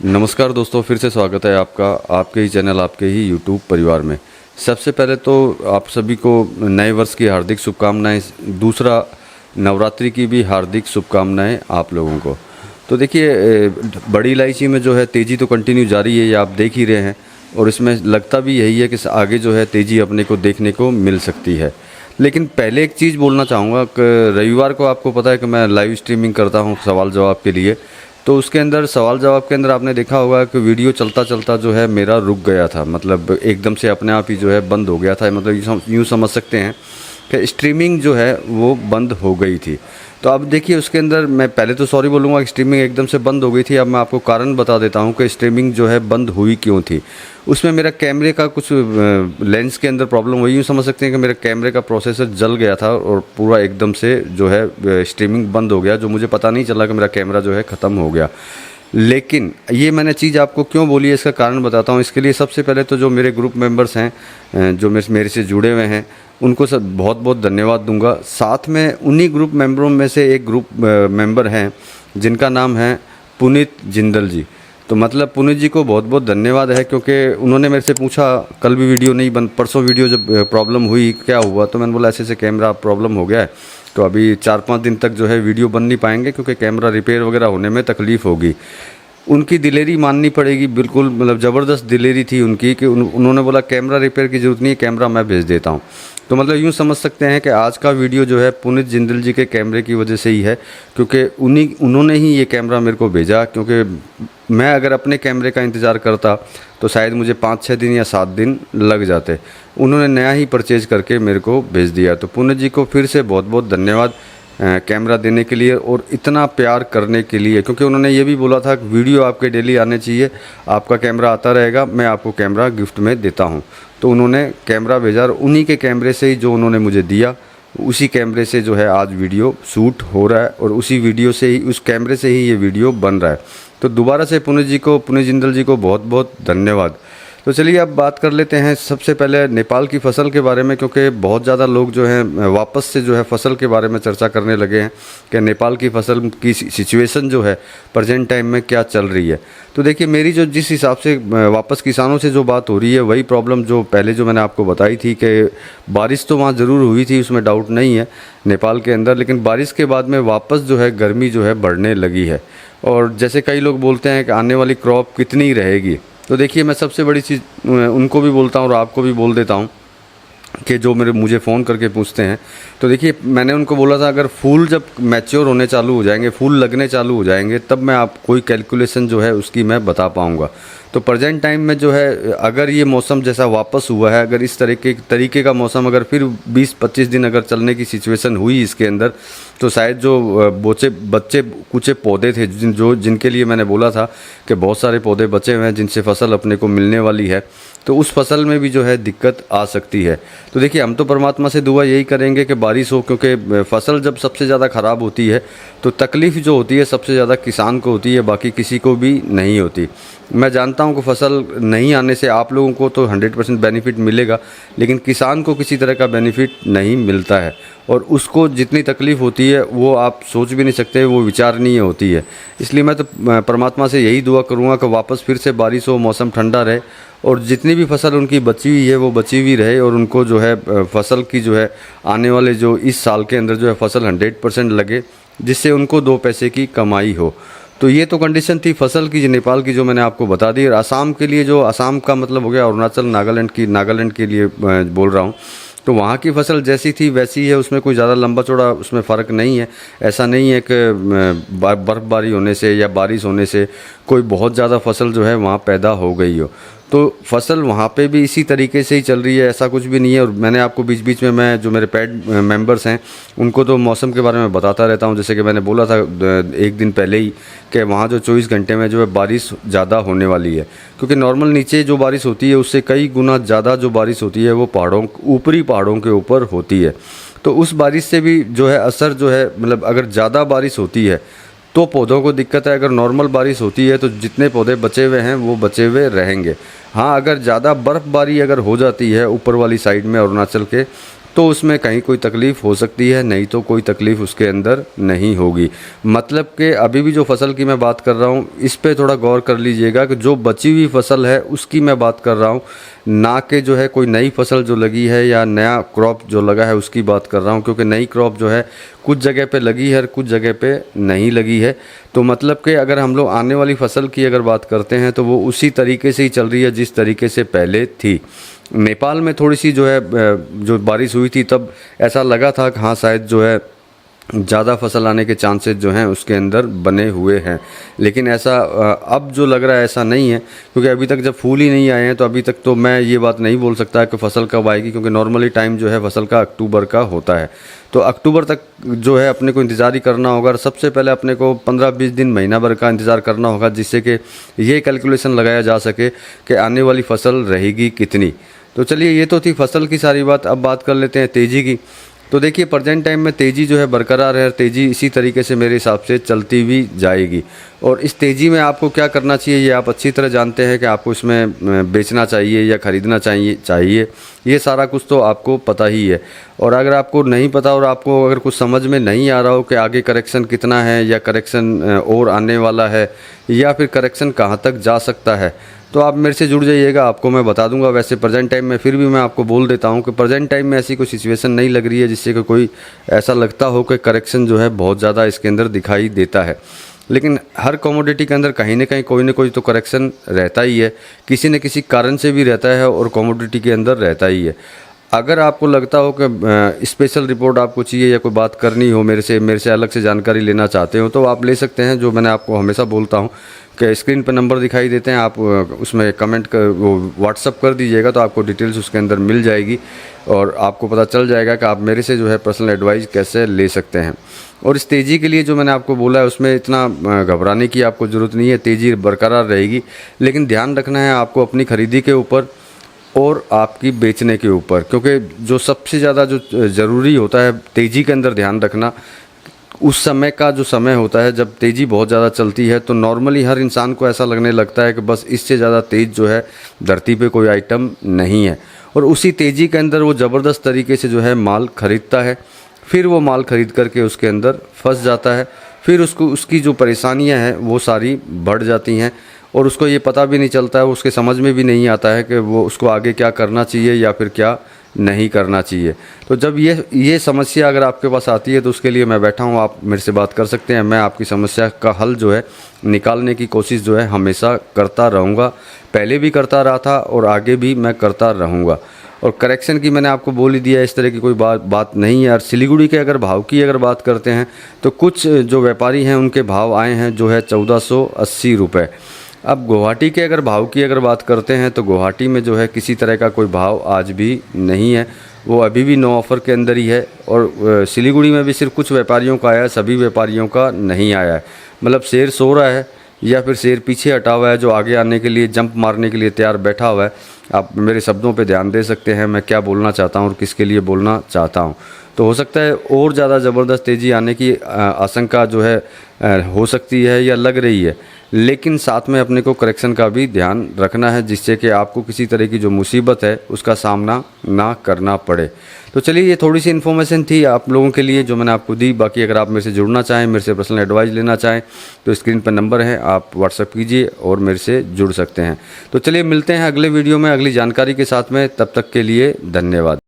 नमस्कार दोस्तों, फिर से स्वागत है आपका आपके ही चैनल आपके ही यूट्यूब परिवार में। सबसे पहले तो आप सभी को नए वर्ष की हार्दिक शुभकामनाएं, दूसरा नवरात्रि की भी हार्दिक शुभकामनाएं आप लोगों को। तो देखिए, बड़ी इलायची में जो है तेज़ी तो कंटिन्यू जारी है, ये आप देख ही रहे हैं, और इसमें लगता भी यही है कि आगे जो है तेज़ी अपने को देखने को मिल सकती है। लेकिन पहले एक चीज़ बोलना चाहूँगा कि रविवार को आपको पता है कि मैं लाइव स्ट्रीमिंग करता हूँ सवाल जवाब के लिए। तो उसके अंदर सवाल जवाब के अंदर आपने देखा होगा कि वीडियो चलता चलता जो है मेरा रुक गया था, मतलब एकदम से अपने आप ही जो है बंद हो गया था। मतलब यूँ समझ सकते हैं कि स्ट्रीमिंग जो है वो बंद हो गई थी। तो अब देखिए, उसके अंदर मैं पहले तो सॉरी बोलूँगा कि स्ट्रीमिंग एकदम से बंद हो गई थी। अब मैं आपको कारण बता देता हूँ कि स्ट्रीमिंग जो है बंद हुई क्यों थी। उसमें मेरा कैमरे का कुछ लेंस के अंदर प्रॉब्लम हुई। यूँ समझ सकते हैं कि मेरे कैमरे का प्रोसेसर जल गया था और पूरा एकदम से जो है स्ट्रीमिंग बंद हो गया, जो मुझे पता नहीं चला कि मेरा कैमरा जो है ख़त्म हो गया। लेकिन ये मैंने चीज़ आपको क्यों बोली है, इसका कारण बताता हूँ। इसके लिए सबसे पहले तो जो मेरे ग्रुप मेंबर्स हैं, जो मेरे से जुड़े हुए हैं, उनको सब बहुत बहुत धन्यवाद दूंगा। साथ में उन्हीं ग्रुप मेंबरों में से एक ग्रुप मेंबर हैं जिनका नाम है पुनीत जिंदल जी। तो मतलब पुनीत जी को बहुत बहुत धन्यवाद है, क्योंकि उन्होंने मेरे से पूछा, कल भी वीडियो नहीं बन, परसों वीडियो जब प्रॉब्लम हुई क्या हुआ, तो मैंने बोला ऐसे ऐसे कैमरा प्रॉब्लम हो गया है, तो अभी 4-5 दिन तक जो है वीडियो बन नहीं पाएंगे, क्योंकि कैमरा रिपेयर वगैरह होने में तकलीफ़ होगी। उनकी दिलेरी माननी पड़ेगी, बिल्कुल मतलब ज़बरदस्त दिलेरी थी उनकी कि उन्होंने बोला कैमरा रिपेयर की ज़रूरत नहीं है, कैमरा मैं भेज देता हूँ। तो मतलब यूँ समझ सकते हैं कि आज का वीडियो जो है पुनीत जिंदल जी के कैमरे की वजह से ही है, क्योंकि उन्होंने ही ये कैमरा मेरे को भेजा। क्योंकि मैं अगर अपने कैमरे का इंतज़ार करता तो शायद मुझे 5-6 दिन या 7 दिन लग जाते। उन्होंने नया ही परचेज़ करके मेरे को भेज दिया। तो पुनीत जी को फिर से बहुत बहुत धन्यवाद कैमरा देने के लिए और इतना प्यार करने के लिए, क्योंकि उन्होंने ये भी बोला था कि वीडियो आपके डेली आने चाहिए, आपका कैमरा आता रहेगा, मैं आपको कैमरा गिफ्ट में देता हूँ। तो उन्होंने कैमरा भेजा और उन्हीं के कैमरे से ही जो उन्होंने मुझे दिया, उसी कैमरे से जो है आज वीडियो शूट हो रहा है और उसी वीडियो से ही, उस कैमरे से ही ये वीडियो बन रहा है। तो दोबारा से पुनीत जिंदल जी को बहुत बहुत धन्यवाद। तो चलिए अब बात कर लेते हैं सबसे पहले नेपाल की फ़सल के बारे में, क्योंकि बहुत ज़्यादा लोग जो हैं वापस से जो है फ़सल के बारे में चर्चा करने लगे हैं कि नेपाल की फ़सल की सिचुएशन जो है प्रेजेंट टाइम में क्या चल रही है। तो देखिए, मेरी जो जिस हिसाब से वापस किसानों से जो बात हो रही है, वही प्रॉब्लम जो पहले जो मैंने आपको बताई थी कि बारिश तो वहाँ ज़रूर हुई थी, उसमें डाउट नहीं है नेपाल के अंदर, लेकिन बारिश के बाद में वापस जो है गर्मी जो है बढ़ने लगी है। और जैसे कई लोग बोलते हैं कि आने वाली क्रॉप कितनी रहेगी, तो देखिए मैं सबसे बड़ी चीज़ उनको भी बोलता हूँ और आपको भी बोल देता हूँ कि जो मुझे फ़ोन करके पूछते हैं, तो देखिए मैंने उनको बोला था अगर फूल जब मैच्योर होने चालू हो जाएंगे, फूल लगने चालू हो जाएंगे, तब मैं आप कोई कैलकुलेशन जो है उसकी मैं बता पाऊँगा। तो प्रेजेंट टाइम में जो है अगर ये मौसम जैसा वापस हुआ है, अगर इस तरीके का मौसम अगर फिर 20-25 दिन अगर चलने की सिचुएशन हुई इसके अंदर, तो शायद जो बच्चे कुछ पौधे थे जिनके लिए मैंने बोला था कि बहुत सारे पौधे बचे हुए हैं जिनसे फसल अपने को मिलने वाली है, तो उस फसल में भी जो है दिक्कत आ सकती है। तो देखिए, हम तो परमात्मा से दुआ यही करेंगे कि बारिश हो, क्योंकि फसल जब सबसे ज़्यादा ख़राब होती है तो तकलीफ़ जो होती है सबसे ज़्यादा किसान को होती है, बाकी किसी को भी नहीं होती। मैं जानता हूं कि फसल नहीं आने से आप लोगों को तो 100% बेनिफिट मिलेगा, लेकिन किसान को किसी तरह का बेनिफिट नहीं मिलता है, और उसको जितनी तकलीफ़ होती है वो आप सोच भी नहीं सकते, वो विचारणीय होती है। इसलिए मैं तो परमात्मा से यही दुआ करूंगा कि वापस फिर से बारिश हो, मौसम ठंडा रहे और जितनी भी फसल उनकी बची हुई है वो बची हुई रहे, और उनको जो है फसल की जो है आने वाले जो इस साल के अंदर जो है फसल 100% लगे, जिससे उनको 2 पैसे की कमाई हो। तो ये तो कंडीशन थी फसल की, नेपाल की जो मैंने आपको बता दी। और असम के लिए, जो असम का मतलब हो गया अरुणाचल, नागालैंड के लिए बोल रहा हूँ, तो वहाँ की फसल जैसी थी वैसी है, उसमें कोई ज़्यादा लंबा चौड़ा उसमें फ़र्क नहीं है। ऐसा नहीं है कि बर्फ़बारी होने से या बारिश होने से कोई बहुत ज़्यादा फसल जो है वहाँ पैदा हो गई हो। तो फसल वहाँ पे भी इसी तरीके से ही चल रही है, ऐसा कुछ भी नहीं है। और मैंने आपको बीच बीच में, मैं जो मेरे पेड मेंबर्स हैं उनको तो मौसम के बारे में बताता रहता हूँ। जैसे कि मैंने बोला था एक दिन पहले ही कि वहाँ जो 24 घंटे में जो है बारिश ज़्यादा होने वाली है, क्योंकि नॉर्मल नीचे जो बारिश होती है उससे कई गुना ज़्यादा जो बारिश होती है वो ऊपरी पहाड़ों के ऊपर होती है। तो उस बारिश से भी जो है असर जो है, मतलब अगर ज़्यादा बारिश होती है तो पौधों को दिक्कत है, अगर नॉर्मल बारिश होती है तो जितने पौधे बचे हुए हैं वो बचे हुए रहेंगे। हाँ, अगर ज़्यादा बर्फ़बारी अगर हो जाती है ऊपर वाली साइड में अरुणाचल के, तो उसमें कहीं कोई तकलीफ़ हो सकती है, नहीं तो कोई तकलीफ़ उसके अंदर नहीं होगी। मतलब कि अभी भी जो फसल की मैं बात कर रहा हूँ, इस पे थोड़ा गौर कर लीजिएगा कि जो बची हुई फसल है उसकी मैं बात कर रहा हूँ, ना कि जो है कोई नई फसल जो लगी है या नया क्रॉप जो लगा है उसकी बात कर रहा हूँ। क्योंकि नई क्रॉप जो है कुछ जगह पे लगी है और कुछ जगह पे नहीं लगी है। तो मतलब कि अगर हम लोग आने वाली फसल की अगर बात करते हैं तो वो उसी तरीके से ही चल रही है जिस तरीके से पहले थी। नेपाल में थोड़ी सी जो है जो बारिश हुई थी तब ऐसा लगा था कि हाँ शायद जो है ज़्यादा फसल आने के चांसेस जो हैं उसके अंदर बने हुए हैं, लेकिन ऐसा अब जो लग रहा है ऐसा नहीं है। क्योंकि अभी तक जब फूल ही नहीं आए हैं तो अभी तक तो मैं ये बात नहीं बोल सकता कि फसल कब आएगी, क्योंकि नॉर्मली टाइम जो है फसल का अक्टूबर का होता है। तो अक्टूबर तक जो है अपने को इंतज़ार ही करना होगा और सबसे पहले अपने को 15-20 दिन महीना भर का इंतज़ार करना होगा, जिससे कि ये कैलकुलेशन लगाया जा सके कि आने वाली फसल रहेगी कितनी। तो चलिए, ये तो थी फसल की सारी बात। अब बात कर लेते हैं तेज़ी की। तो देखिए, प्रेजेंट टाइम में तेज़ी जो है बरकरार है, तेज़ी इसी तरीके से मेरे हिसाब से चलती हुई जाएगी। और इस तेज़ी में आपको क्या करना चाहिए ये आप अच्छी तरह जानते हैं कि आपको इसमें बेचना चाहिए या ख़रीदना चाहिए ये सारा कुछ तो आपको पता ही है। और अगर आपको नहीं पता और आपको अगर कुछ समझ में नहीं आ रहा हो कि आगे करेक्शन कितना है या करेक्शन और आने वाला है या फिर करेक्शन कहाँ तक जा सकता है, तो आप मेरे से जुड़ जाइएगा, आपको मैं बता दूंगा। वैसे प्रेजेंट टाइम में फिर भी मैं आपको बोल देता हूं कि प्रेजेंट टाइम में ऐसी कोई सिचुएशन नहीं लग रही है जिससे कि कोई ऐसा लगता हो कि करेक्शन जो है बहुत ज़्यादा इसके अंदर दिखाई देता है। लेकिन हर कमोडिटी के अंदर कहीं ना कोई तो करेक्शन रहता ही है, किसी न किसी कारण से भी रहता है और कमोडिटी के अंदर रहता ही है। अगर आपको लगता हो कि स्पेशल रिपोर्ट आपको चाहिए या कोई बात करनी हो मेरे से अलग से जानकारी लेना चाहते हो, तो आप ले सकते हैं। जो मैंने आपको हमेशा बोलता हूं कि स्क्रीन पर नंबर दिखाई देते हैं, आप उसमें कमेंट कर वो व्हाट्सअप कर दीजिएगा तो आपको डिटेल्स उसके अंदर मिल जाएगी और आपको पता चल जाएगा कि आप मेरे से जो है पर्सनल एडवाइस कैसे ले सकते हैं। और इस तेज़ी के लिए जो मैंने आपको बोला है उसमें इतना घबराने की आपको ज़रूरत नहीं है, तेज़ी बरकरार रहेगी। लेकिन ध्यान रखना है आपको अपनी ख़रीदी के ऊपर और आपकी बेचने के ऊपर, क्योंकि जो सबसे ज़्यादा जो ज़रूरी होता है तेज़ी के अंदर ध्यान रखना, उस समय का जो समय होता है जब तेज़ी बहुत ज़्यादा चलती है तो नॉर्मली हर इंसान को ऐसा लगने लगता है कि बस इससे ज़्यादा तेज़ जो है धरती पे कोई आइटम नहीं है। और उसी तेज़ी के अंदर वो ज़बरदस्त तरीके से जो है माल ख़रीदता है, फिर वो माल ख़रीद करके उसके अंदर फंस जाता है, फिर उसकी जो परेशानियां हैं वो सारी बढ़ जाती हैं और उसको ये पता भी नहीं चलता है, उसके समझ में भी नहीं आता है कि वो उसको आगे क्या करना चाहिए या फिर क्या नहीं करना चाहिए। तो जब ये समस्या अगर आपके पास आती है तो उसके लिए मैं बैठा हूँ, आप मेरे से बात कर सकते हैं। मैं आपकी समस्या का हल जो है निकालने की कोशिश जो है हमेशा करता रहूँगा, पहले भी करता रहा था और आगे भी मैं करता रहूँगा। और करेक्शन की मैंने आपको बोल ही दिया, इस तरह की कोई बात नहीं है। और सिलीगुड़ी के अगर भाव की अगर बात करते हैं तो कुछ जो व्यापारी हैं उनके भाव आए हैं जो है 1480 रुपये। अब गुवाहाटी के अगर भाव की अगर बात करते हैं तो गुवाहाटी में जो है किसी तरह का कोई भाव आज भी नहीं है, वो अभी भी नो ऑफ़र के अंदर ही है। और सिलीगुड़ी में भी सिर्फ कुछ व्यापारियों का आया है, सभी व्यापारियों का नहीं आया है। मतलब शेर सो रहा है या फिर शेर पीछे हटा हुआ है जो आगे आने के लिए जंप मारने के लिए तैयार बैठा हुआ है। आप मेरे शब्दों पे ध्यान दे सकते हैं मैं क्या बोलना चाहता हूँ और किसके लिए बोलना चाहता हूँ। तो हो सकता है और ज़्यादा ज़बरदस्त तेज़ी आने की आशंका जो है हो सकती है या लग रही है, लेकिन साथ में अपने को करेक्शन का भी ध्यान रखना है जिससे कि आपको किसी तरह की जो मुसीबत है उसका सामना ना करना पड़े। तो चलिए, ये थोड़ी सी इन्फॉर्मेशन थी आप लोगों के लिए जो मैंने आपको दी। बाकी अगर आप मेरे से जुड़ना चाहें, मेरे से पर्सनल एडवाइस लेना चाहें तो स्क्रीन पर नंबर है, आप व्हाट्सएप कीजिए और मेरे से जुड़ सकते हैं। तो चलिए, मिलते हैं अगले वीडियो में अगली जानकारी के साथ में। तब तक के लिए धन्यवाद।